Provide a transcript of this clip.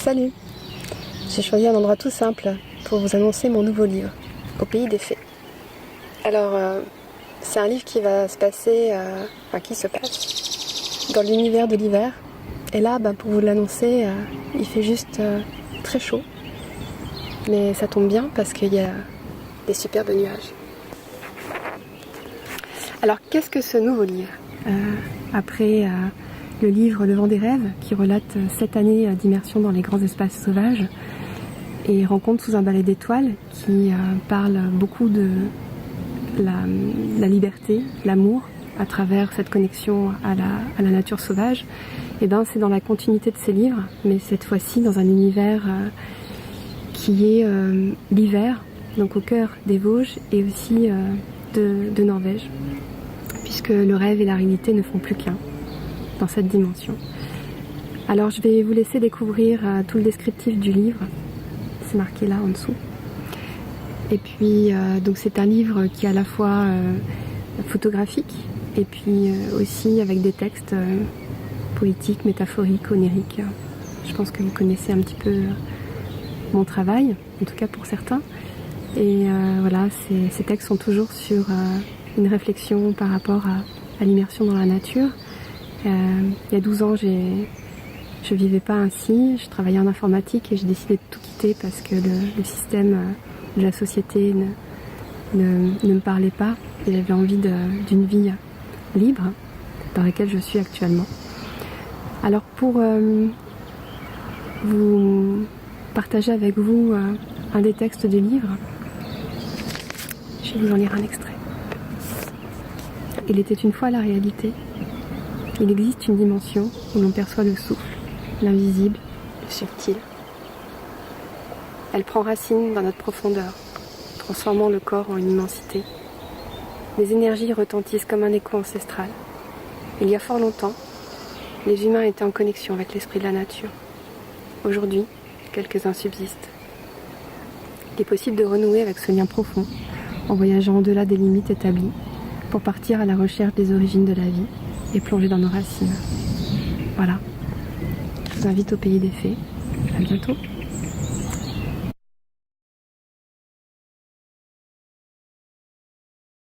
Salut! J'ai choisi un endroit tout simple pour vous annoncer mon nouveau livre, Au pays des fées. Alors, c'est un livre qui va se passer, qui se passe dans l'univers de l'hiver. Et là, pour vous l'annoncer, il fait juste très chaud. Mais ça tombe bien parce qu'il y a des superbes nuages. Alors, qu'est-ce que ce nouveau livre? Après le livre Le Vent des rêves, qui relate 7 années d'immersion dans les grands espaces sauvages, et Rencontre sous un balai d'étoiles, qui parle beaucoup de la liberté, l'amour, à travers cette connexion à la nature sauvage. Et c'est dans la continuité de ces livres, mais cette fois-ci dans un univers qui est l'hiver, donc au cœur des Vosges et aussi de Norvège, puisque le rêve et la réalité ne font plus qu'un dans cette dimension. Alors je vais vous laisser découvrir tout le descriptif du livre, c'est marqué là en dessous. Et puis donc c'est un livre qui est à la fois photographique et puis aussi avec des textes poétiques, métaphoriques, oniriques. Je pense que vous connaissez un petit peu mon travail, en tout cas pour certains. Et voilà, ces textes sont toujours sur une réflexion par rapport à l'immersion dans la nature. Il y a 12 ans, je vivais pas ainsi, je travaillais en informatique et j'ai décidé de tout quitter parce que le système de la société ne me parlait pas et j'avais envie d'une vie libre dans laquelle je suis actuellement. Alors pour vous partager avec vous un des textes du livre, je vais vous en lire un extrait. Il était une fois la réalité. Il existe une dimension où l'on perçoit le souffle, l'invisible, le subtil. Elle prend racine dans notre profondeur, transformant le corps en une immensité. Les énergies retentissent comme un écho ancestral. Il y a fort longtemps, les humains étaient en connexion avec l'esprit de la nature. Aujourd'hui, quelques-uns subsistent. Il est possible de renouer avec ce lien profond en voyageant au-delà des limites établies pour partir à la recherche des origines de la vie et plonger dans nos racines. Voilà. Je vous invite au pays des fées. À bientôt.